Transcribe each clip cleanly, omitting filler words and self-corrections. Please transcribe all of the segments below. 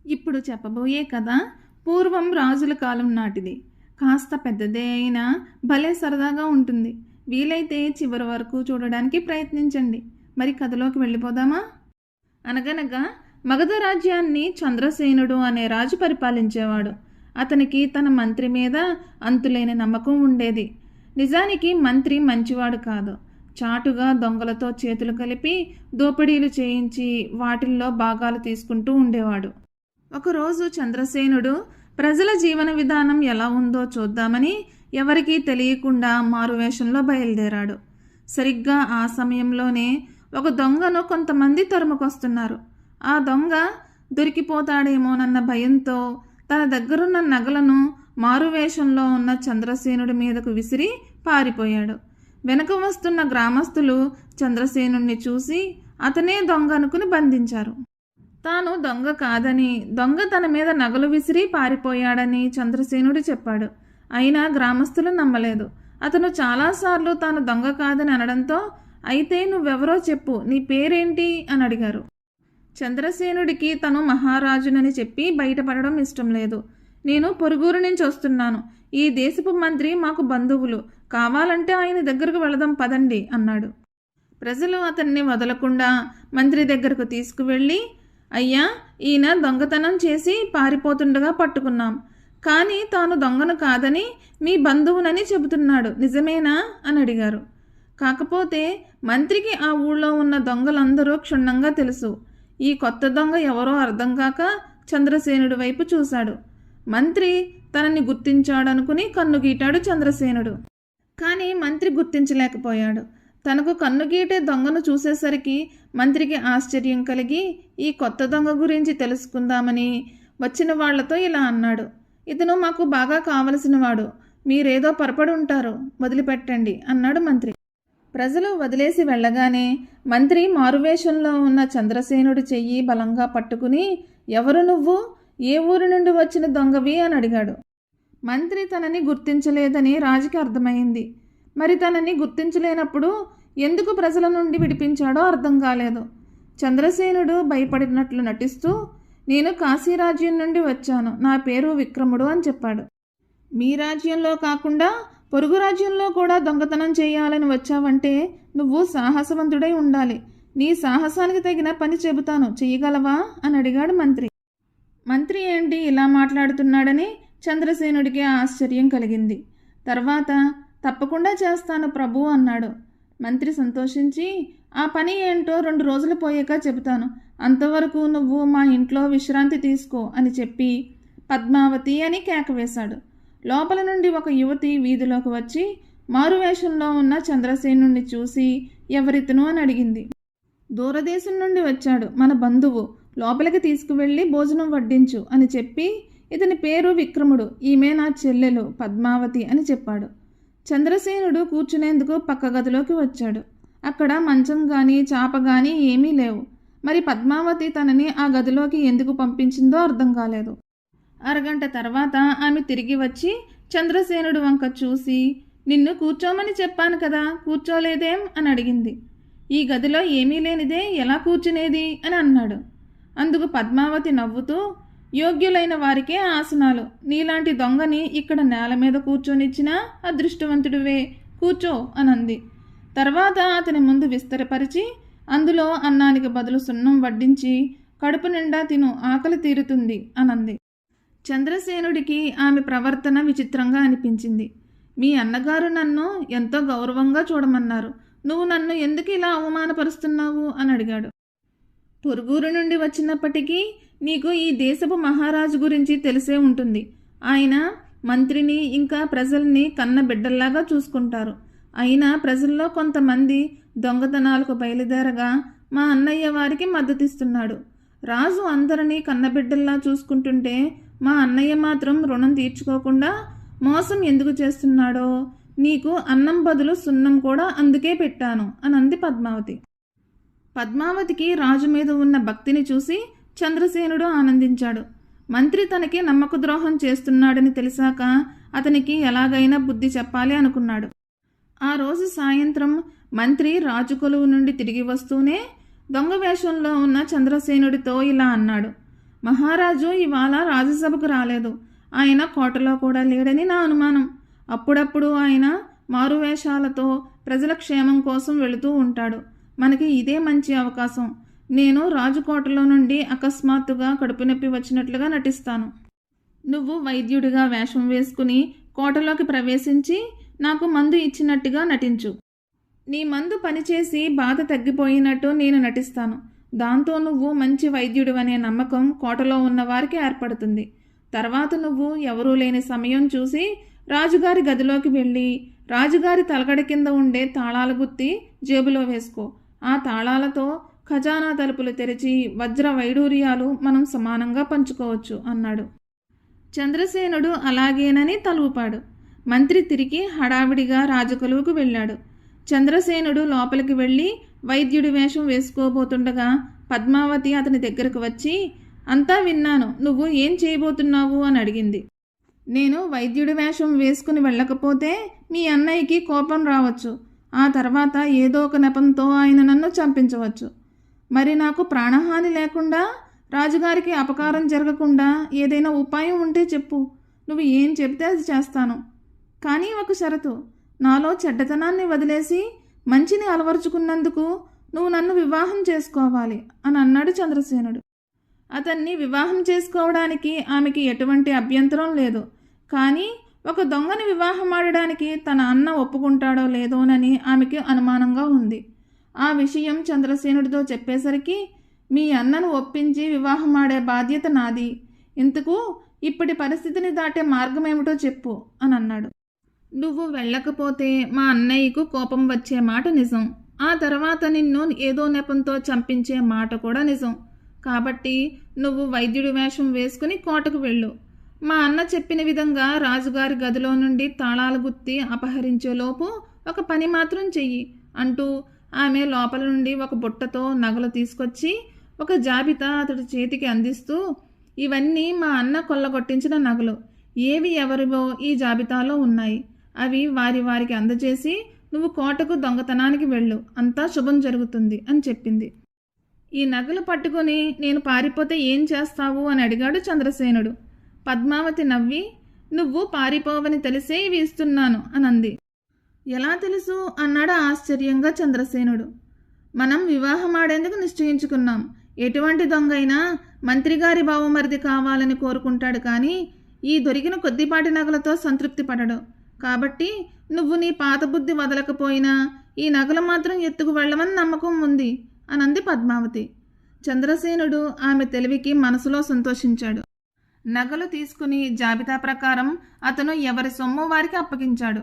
ఇప్పుడు చెప్పబోయే కథ పూర్వం రాజుల కాలం నాటిది. కాస్త పెద్దదే అయినా భలే సరదాగా ఉంటుంది. వీలైతే చివరి వరకు చూడడానికి ప్రయత్నించండి. మరి కథలోకి వెళ్ళిపోదామా? అనగనగా మగధ రాజ్యాన్ని చంద్రసేనుడు అనే రాజు పరిపాలించేవాడు. అతనికి తన మంత్రి మీద అంతులేని నమ్మకం ఉండేది. నిజానికి మంత్రి మంచివాడు కాదు. చాటుగా దొంగలతో చేతులు కలిపి దోపిడీలు చేయించి వాటిల్లో భాగాలు తీసుకుంటూ ఉండేవాడు. ఒకరోజు చంద్రసేనుడు ప్రజల జీవన విధానం ఎలా ఉందో చూద్దామని ఎవరికీ తెలియకుండా మారువేషంలో బయలుదేరాడు. సరిగ్గా ఆ సమయంలోనే ఒక దొంగను కొంతమంది తరుముకొస్తున్నారు. ఆ దొంగ దొరికిపోతాడేమోనన్న భయంతో తన దగ్గరున్న నగలను మారువేషంలో ఉన్న చంద్రసేనుడి మీదకు విసిరి పారిపోయాడు. వెనక వస్తున్న గ్రామస్తులు చంద్రసేనుణ్ణి చూసి అతనే దొంగ అనుకుని బంధించారు. తాను దొంగ కాదని, దొంగ తన మీద నగలు విసిరి పారిపోయాడని చంద్రసేనుడు చెప్పాడు. అయినా గ్రామస్తులు నమ్మలేదు. అతను చాలాసార్లు తాను దొంగ కాదని అనడంతో, అయితే నువ్వెవరో చెప్పు, నీ పేరేంటి అని అడిగారు. చంద్రసేనుడికి తను మహారాజునని చెప్పి బయటపడడం ఇష్టం లేదు. నేను పొరుగురు నుంచి వస్తున్నాను. ఈ దేశపు మంత్రి మాకు బంధువులు. కావాలంటే ఆయన దగ్గరకు వెళదాం పదండి అన్నాడు. ప్రజలు అతన్ని వదలకుండా మంత్రి దగ్గరకు తీసుకువెళ్ళి, అయ్యా, ఈయన దొంగతనం చేసి పారిపోతుండగా పట్టుకున్నాం. కానీ తాను దొంగను కాదని మీ బంధువునని చెబుతున్నాడు, నిజమేనా అని అడిగారు. కాకపోతే మంత్రికి ఆ ఊళ్ళో ఉన్న దొంగలందరూ క్షుణ్ణంగా తెలుసు. ఈ కొత్త దొంగ ఎవరో అర్థం కాక చంద్రసేనుడి వైపు చూశాడు. మంత్రి తనని గుర్తించాడనుకుని కన్ను గీటాడు చంద్రసేనుడు. కానీ మంత్రి గుర్తించలేకపోయాడు. తనకు కన్నుగీటే దొంగను చూసేసరికి మంత్రికి ఆశ్చర్యం కలిగి ఈ కొత్త దొంగ గురించి తెలుసుకుందామని వచ్చిన వాళ్లతో ఇలా అన్నాడు. ఇతను మాకు బాగా కావలసినవాడు. మీరేదో పొరపడి ఉంటారు, వదిలిపెట్టండి అన్నాడు మంత్రి. ప్రజలు వదిలేసి వెళ్ళగానే మంత్రి మారువేషంలో ఉన్న చంద్రసేనుడి చెయ్యి బలంగా పట్టుకుని, ఎవరు నువ్వు, ఏ ఊరి నుండి వచ్చిన దొంగవి అని అడిగాడు. మంత్రి తనని గుర్తించలేదని రాజుకి అర్థమైంది. మరి తనని గుర్తించలేనప్పుడు ఎందుకు ప్రజల నుండి విడిపించాడో అర్థం కాలేదు. చంద్రసేనుడు భయపడినట్లు నటిస్తూ, నేను కాశీరాజ్యం నుండి వచ్చాను, నా పేరు విక్రముడు అని చెప్పాడు. మీ రాజ్యంలో కాకుండా పొరుగు రాజ్యంలో కూడా దొంగతనం చేయాలని వచ్చావంటే నువ్వు సాహసవంతుడై ఉండాలి. నీ సాహసానికి తగిన పని చెబుతాను, చెయ్యగలవా అని అడిగాడు మంత్రి. మంత్రి ఏంటి ఇలా మాట్లాడుతున్నాడని చంద్రసేనుడికి ఆశ్చర్యం కలిగింది. తర్వాత తప్పకుండా చేస్తాను ప్రభు అన్నాడు. మంత్రి సంతోషించి, ఆ పని ఏంటో 2 రోజులు పోయాక చెబుతాను, అంతవరకు నువ్వు మా ఇంట్లో విశ్రాంతి తీసుకో అని చెప్పి పద్మావతి అని కేక వేశాడు. లోపల నుండి ఒక యువతి వీధిలోకి వచ్చి మారువేషంలో ఉన్న చంద్రసేనుణ్ణి చూసి, ఎవరితను అని అడిగింది. దూరదేశం నుండి వచ్చాడు, మన బంధువు, లోపలికి తీసుకువెళ్ళి భోజనం వడ్డించు అని చెప్పి, ఇతని పేరు విక్రముడు, ఈమె నా చెల్లెలు పద్మావతి అని చెప్పాడు. చంద్రసేనుడు కూర్చునేందుకు పక్క గదిలోకి వచ్చాడు. అక్కడ మంచం కానీ చాప కానీ ఏమీ లేవు. మరి పద్మావతి తనని ఆ గదిలోకి ఎందుకు పంపించిందో అర్థం కాలేదు. అరగంట తర్వాత ఆమె తిరిగి వచ్చి చంద్రసేనుడు వంక చూసి, నిన్ను కూర్చోమని చెప్పాను కదా, కూర్చోలేదేం అని అడిగింది. ఈ గదిలో ఏమీ లేనిదే ఎలా కూర్చునేది అని అన్నాడు. అందుకు పద్మావతి నవ్వుతూ, యోగ్యులైన వారికే ఆసనాలు, నీలాంటి దొంగని ఇక్కడ నేల మీద కూర్చొనిచ్చినా అదృష్టవంతుడివే, కూర్చో అనంది. తర్వాత అతని ముందు విస్తరపరిచి అందులో అన్నానికి బదులు సున్నం వడ్డించి, కడుపు నిండా తిను, ఆకలి తీరుతుంది అనంది. చంద్రసేనుడికి ఆమె ప్రవర్తన విచిత్రంగా అనిపించింది. మీ అన్నగారు నన్ను ఎంతో గౌరవంగా చూడమన్నారు, నువ్వు నన్ను ఎందుకు ఇలా అవమానపరుస్తున్నావు అని అడిగాడు. పొరుగురు నుండి వచ్చినప్పటికీ నీకు ఈ దేశపు మహారాజు గురించి తెలిసే ఉంటుంది. ఆయన మంత్రిని ఇంకా ప్రజల్ని కన్న బిడ్డల్లాగా చూసుకుంటారు. అయినా ప్రజల్లో కొంతమంది దొంగతనాలకు బయలుదేరగా మా అన్నయ్య వారికి మద్దతిస్తున్నాడు. రాజు అందరినీ కన్నబిడ్డల్లా చూసుకుంటుంటే మా అన్నయ్య మాత్రం రుణం తీర్చుకోకుండా మోసం ఎందుకు చేస్తున్నాడో, నీకు అన్నం బదులు సున్నం కూడా అందుకే పెట్టాను అని అంది పద్మావతి. పద్మావతికి రాజు మీద ఉన్న భక్తిని చూసి చంద్రసేనుడు ఆనందించాడు. మంత్రి తనకి నమ్మక ద్రోహం చేస్తున్నాడని తెలిసాక అతనికి ఎలాగైనా బుద్ధి చెప్పాలి అనుకున్నాడు. ఆ రోజు సాయంత్రం మంత్రి రాజు కొలువు నుండి తిరిగి వస్తూనే దొంగ వేషంలో ఉన్న చంద్రసేనుడితో ఇలా అన్నాడు. మహారాజు ఇవాళ రాజసభకు రాలేదు. ఆయన కోటలో కూడా లేడని నా అనుమానం. అప్పుడప్పుడు ఆయన మారువేషాలతో ప్రజల క్షేమం కోసం వెళుతూ ఉంటాడు. మనకి ఇదే మంచి అవకాశం. నేను రాజుకోటలో నుండి అకస్మాత్తుగా కడుపు నొప్పి వచ్చినట్లుగా నటిస్తాను. నువ్వు వైద్యుడిగా వేషం వేసుకుని కోటలోకి ప్రవేశించి నాకు మందు ఇచ్చినట్టుగా నటించు. నీ మందు పనిచేసి బాధ తగ్గిపోయినట్టు నేను నటిస్తాను. దాంతో నువ్వు మంచి వైద్యుడు అనే నమ్మకం కోటలో ఉన్న వారికి ఏర్పడుతుంది. తర్వాత నువ్వు ఎవరూ లేని సమయం చూసి రాజుగారి గదిలోకి వెళ్ళి రాజుగారి తలగడ కింద ఉండే తాళాల గుత్తి జేబులో వేసుకో. ఆ తాళాలతో ఖజానా తలుపులు తెరిచి వజ్ర వైడూర్యాలు మనం సమానంగా పంచుకోవచ్చు అన్నాడు. చంద్రసేనుడు అలాగేనని తలూపాడు. మంత్రి తిరిగి హడావిడిగా రాజకొలువుకు వెళ్ళాడు. చంద్రసేనుడు లోపలికి వెళ్ళి వైద్యుడి వేషం వేసుకోబోతుండగా పద్మావతి అతని దగ్గరకు వచ్చి, అంతా విన్నాను, నువ్వు ఏం చేయబోతున్నావు అని అడిగింది. నేను వైద్యుడి వేషం వేసుకుని వెళ్ళకపోతే మీ అన్నయ్యకి కోపం రావచ్చు. ఆ తర్వాత ఏదో ఒక నెపంతో ఆయన నన్ను చంపించవచ్చు. మరి నాకు ప్రాణహాని లేకుండా రాజుగారికి అపకారం జరగకుండా ఏదైనా ఉపాయం ఉంటే చెప్పు. నువ్వు ఏం చెప్తే అది చేస్తాను. కానీ ఒక షరతు, నాలో చెడ్డతనాన్ని వదిలేసి మంచిని అలవరుచుకున్నందుకు నువ్వు నన్ను వివాహం చేసుకోవాలి అని అన్నాడు చంద్రసేనుడు. అతన్ని వివాహం చేసుకోవడానికి ఆమెకి ఎటువంటి అభ్యంతరం లేదు. కానీ ఒక దొంగని వివాహం ఆడడానికి తన అన్న ఒప్పుకుంటాడో లేదోనని ఆమెకి అనుమానంగా ఉంది. ఆ విషయం చంద్రసేనుడితో చెప్పేసరికి, మీ అన్నను ఒప్పించి వివాహం ఆడే బాధ్యత నాది. ఇంతకు ఇప్పటి పరిస్థితిని దాటే మార్గం ఏమిటో చెప్పు అని అన్నాడు. నువ్వు వెళ్ళకపోతే మా అన్నయ్యకు కోపం వచ్చే మాట నిజం. ఆ తర్వాత నిన్ను ఏదో నెపంతో చంపించే మాట కూడా నిజం. కాబట్టి నువ్వు వైద్యుడి వేషం వేసుకుని కోటకు వెళ్ళు. మా అన్న చెప్పిన విధంగా రాజుగారి గదిలో నుండి తాళాలు గుత్తి అపహరించేలోపు ఒక పని మాత్రం చెయ్యి అంటూ ఆమె లోపల నుండి ఒక బుట్టతో నగలు తీసుకొచ్చి ఒక జాబితా అతడి చేతికి అందిస్తూ, ఇవన్నీ మా అన్న కొల్లగొట్టించిన నగలు. ఏవి ఎవరివో ఈ జాబితాలో ఉన్నాయి. అవి వారికి అందజేసి నువ్వు కోటకు దొంగతనానికి వెళ్ళు. అంతా శుభం జరుగుతుంది అని చెప్పింది. ఈ నగలు పట్టుకొని నేను పారిపోతే ఏం చేస్తావు అని అడిగాడు చంద్రసేనుడు. పద్మావతి నవ్వి, నువ్వు పారిపోవని తెలిసే ఇవి ఇస్తున్నాను అని అంది. ఎలా తెలుసు అన్నాడు ఆశ్చర్యంగా చంద్రసేనుడు. మనం వివాహం ఆడేందుకు నిశ్చయించుకున్నాం. ఎటువంటి దొంగైనా మంత్రిగారి బావమరిది కావాలని కోరుకుంటాడు, కానీ ఈ దొరికిన కొద్దిపాటి నగలతో సంతృప్తి పడడు. కాబట్టి నువ్వు నీ పాత బుద్ధి వదలకపోయినా ఈ నగలు మాత్రం ఎత్తుకు వెళ్ళమని నమ్మకం ఉంది అని అంది పద్మావతి. చంద్రసేనుడు ఆమె తెలివికి మనసులో సంతోషించాడు. నగలు తీసుకుని జాబితా ప్రకారం అతను ఎవరి సొమ్ము వారికి అప్పగించాడు.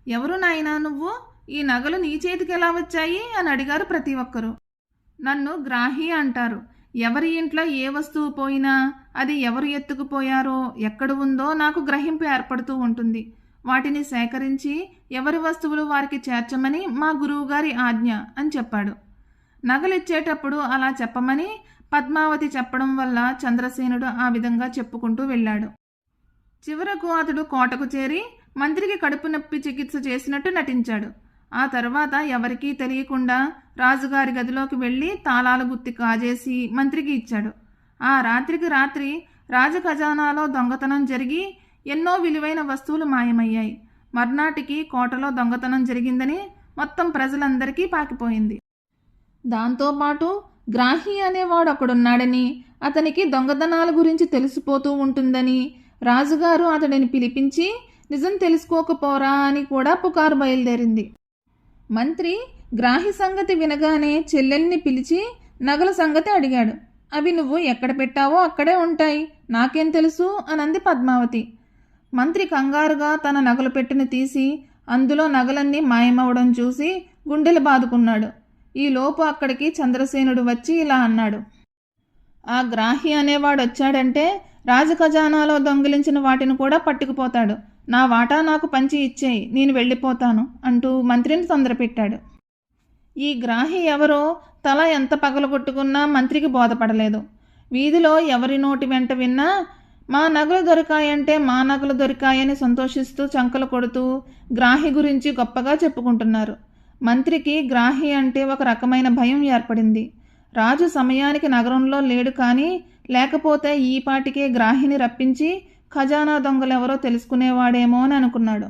ఎవరు నాయనా నువ్వు? ఈ నగలు నీ చేతికి ఎలా వచ్చాయి అని అడిగారు ప్రతి ఒక్కరూ. నన్ను గ్రాహి అంటారు. ఎవరి ఇంట్లో ఏ వస్తువు పోయినా అది ఎవరు ఎత్తుకుపోయారో ఎక్కడ ఉందో నాకు గ్రహింపు ఏర్పడుతూ ఉంటుంది. వాటిని సేకరించి ఎవరి వస్తువులు వారికి చేర్చమని మా గురువుగారి ఆజ్ఞ అని చెప్పాడు. నగలిచ్చేటప్పుడు అలా చెప్పమని పద్మావతి చెప్పడం వల్ల చంద్రసేనుడు ఆ విధంగా చెప్పుకుంటూ వెళ్ళాడు. చివరకు అతడు కోటకు చేరి మంత్రికి కడుపు నొప్పి చికిత్స చేసినట్టు నటించాడు. ఆ తర్వాత ఎవరికీ తెలియకుండా రాజుగారి గదిలోకి వెళ్ళి తాళాల గుత్తి కాజేసి మంత్రికి ఇచ్చాడు. ఆ రాత్రికి రాత్రి రాజ ఖజానాలో దొంగతనం జరిగి ఎన్నో విలువైన వస్తువులు మాయమయ్యాయి. మర్నాటికి కోటలో దొంగతనం జరిగిందని మొత్తం ప్రజలందరికీ పాకిపోయింది. దాంతోపాటు గ్రాహి అనేవాడు అక్కడున్నాడని, అతనికి దొంగతనాల గురించి తెలిసిపోతూ ఉంటుందని రాజుగారు అతడిని పిలిపించి నిజం తెలుసుకోకపోరా అని కూడా పుకారు బయలుదేరింది. మంత్రి గ్రాహి సంగతి వినగానే చెల్లెల్ని పిలిచి నగల సంగతి అడిగాడు. అవి నువ్వు ఎక్కడ పెట్టావో అక్కడే ఉంటాయి, నాకేం తెలుసు అనంది పద్మావతి. మంత్రి కంగారుగా తన నగలు పెట్టెను తీసి అందులో నగలన్నీ మాయమవడం చూసి గుండెలు బాదుకున్నాడు. ఈలోపు అక్కడికి చంద్రసేనుడు వచ్చి ఇలా అన్నాడు. ఆ గ్రాహి అనేవాడు వచ్చాడంటే రాజఖజానాలో దొంగిలించిన వాటిని కూడా పట్టుకుపోతాడు. నా వాటా నాకు పంచి ఇచ్చేయి, నేను వెళ్ళిపోతాను అంటూ మంత్రిని తొందరపెట్టాడు. ఈ గ్రాహి ఎవరో తల ఎంత పగలగొట్టుకున్నా మంత్రికి బోధపడలేదు. వీధిలో ఎవరి నోటి వెంట విన్నా మా నగలు దొరికాయంటే మా నగలు దొరికాయని సంతోషిస్తూ చంకలు కొడుతూ గ్రాహి గురించి గొప్పగా చెప్పుకుంటున్నారు. మంత్రికి గ్రాహి అంటే ఒక రకమైన భయం ఏర్పడింది. రాజు సమయానికి నగరంలో లేడు, కానీ లేకపోతే ఈ పాటికే గ్రాహిని రప్పించి ఖజానా దొంగలెవరో తెలుసుకునేవాడేమో అని అనుకున్నాడు.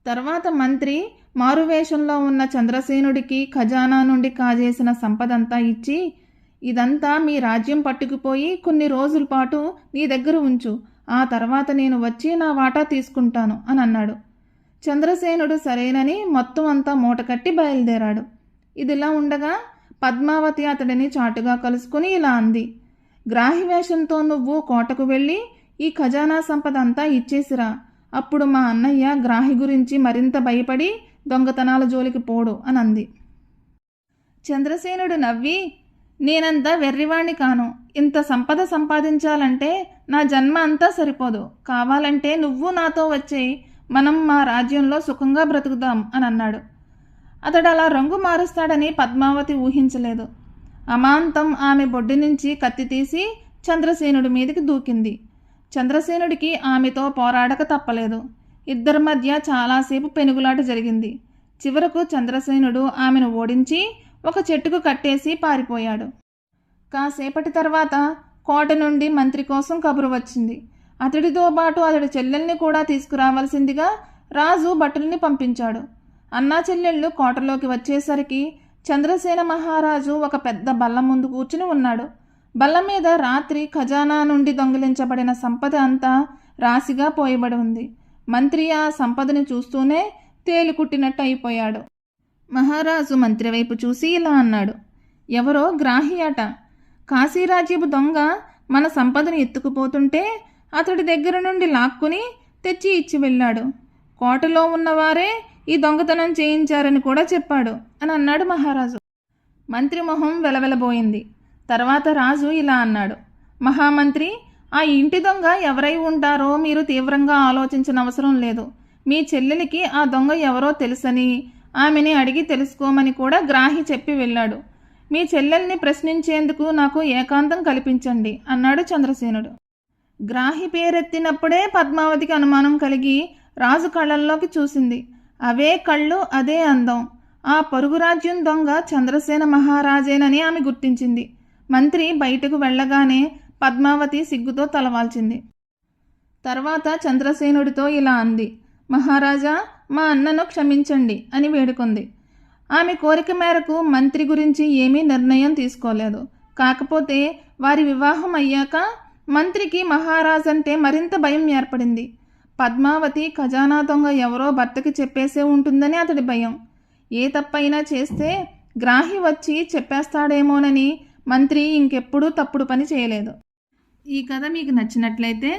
తర్వాత మంత్రి మారువేషంలో ఉన్న చంద్రసేనుడికి ఖజానా నుండి కాజేసిన సంపదంతా ఇచ్చి, ఇదంతా మీ రాజ్యం పట్టుకుపోయి కొన్ని రోజుల పాటు నీ దగ్గర ఉంచు, ఆ తర్వాత నేను వచ్చి నా వాటా తీసుకుంటాను అని అన్నాడు. చంద్రసేనుడు సరేనని మొత్తం అంతా మూటకట్టి బయలుదేరాడు. ఇదిలా ఉండగా పద్మావతి అతడిని చాటుగా కలుసుకుని ఇలా అంది, గ్రాహి వేషంతో నువ్వు కోటకు వెళ్ళి ఈ ఖజానా సంపద అంతా ఇచ్చేసిరా, అప్పుడు మా అన్నయ్య గ్రాహి గురించి మరింత భయపడి దొంగతనాల జోలికి పోడు అని అంది. చంద్రసేనుడు నవ్వి, నేనంత వెర్రివాణ్ణి కాను, ఇంత సంపద సంపాదించాలంటే నా జన్మ అంతా సరిపోదు, కావాలంటే నువ్వు నాతో వచ్చేయి, మనం మా రాజ్యంలో సుఖంగా బ్రతుకుదాం అని అన్నాడు. అతడు అలా రంగు మారుస్తాడని పద్మావతి ఊహించలేదు. అమాంతం ఆమె బొడ్డి నుంచి కత్తి తీసి చంద్రసేనుడి మీదకి దూకింది. చంద్రసేనుడికి ఆమెతో పోరాడక తప్పలేదు. ఇద్దరి మధ్య చాలాసేపు పెనుగులాట జరిగింది. చివరకు చంద్రసేనుడు ఆమెను ఓడించి ఒక చెట్టుకు కట్టేసి పారిపోయాడు. కాసేపటి తర్వాత కోట నుండి మంత్రి కోసం కబురు వచ్చింది. అతడితో పాటు అతడి చెల్లెల్ని కూడా తీసుకురావాల్సిందిగా రాజు భటుల్ని పంపించాడు. అన్నా చెల్లెళ్ళు కోటలోకి వచ్చేసరికి చంద్రసేన మహారాజు ఒక పెద్ద బల్ల ముందు కూర్చుని ఉన్నాడు. బల్ల మీద రాత్రి ఖజానా నుండి దొంగిలించబడిన సంపద అంతా రాశిగా పోయబడి ఉంది. మంత్రి ఆ సంపదని చూస్తూనే తేలికుట్టినట్టు అయిపోయాడు. మహారాజు మంత్రి వైపు చూసి ఇలా అన్నాడు, ఎవరో గ్రాహి అట, కాశీరాజ్యపు దొంగ మన సంపదను ఎత్తుకుపోతుంటే అతడి దగ్గర నుండి లాక్కుని తెచ్చి ఇచ్చి వెళ్ళాడు. కోటలో ఉన్నవారే ఈ దొంగతనం చేయించారని కూడా చెప్పాడు అని అన్నాడు మహారాజు. మంత్రి మొహం వెలవెలబోయింది. తర్వాత రాజు ఇలా అన్నాడు, మహామంత్రి, ఆ ఇంటి దొంగ ఎవరై ఉంటారో మీరు తీవ్రంగా ఆలోచించనవసరం లేదు. మీ చెల్లెలికి ఆ దొంగ ఎవరో తెలుసని ఆమెని అడిగి తెలుసుకోమని కూడా గ్రాహి చెప్పి వెళ్ళాడు. మీ చెల్లెల్ని ప్రశ్నించేందుకు నాకు ఏకాంతం కల్పించండి అన్నాడు చంద్రసేనుడు. గ్రాహి పేరెత్తినప్పుడే పద్మావతికి అనుమానం కలిగి రాజు కళ్ళల్లోకి చూసింది. అవే కళ్ళు, అదే అందం. ఆ పొరుగురాజ్యం దొంగ చంద్రసేన మహారాజేనని ఆమె గుర్తించింది. మంత్రి బయటకు వెళ్ళగానే పద్మావతి సిగ్గుతో తలవాల్చింది. తర్వాత చంద్రసేనుడితో ఇలా అంది, మహారాజా, మా అన్నను క్షమించండి అని వేడుకుంది. ఆమె కోరిక మేరకు మంత్రి గురించి ఏమీ నిర్ణయం తీసుకోలేదు. కాకపోతే వారి వివాహం అయ్యాక మంత్రికి మహారాజంటే మరింత భయం ఏర్పడింది. పద్మావతి ఖజానా దొంగ ఎవరో భర్తకి చెప్పేసే ఉంటుందని అతడి భయం. ఏ తప్పైనా చేస్తే గ్రాహి వచ్చి చెప్పేస్తాడేమోనని మంత్రి ఇంకెప్పుడూ తప్పుడు పని చేయలేదు. ఈ కథ మీకు నచ్చినట్లయితే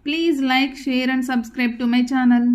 please like, share and subscribe to my channel.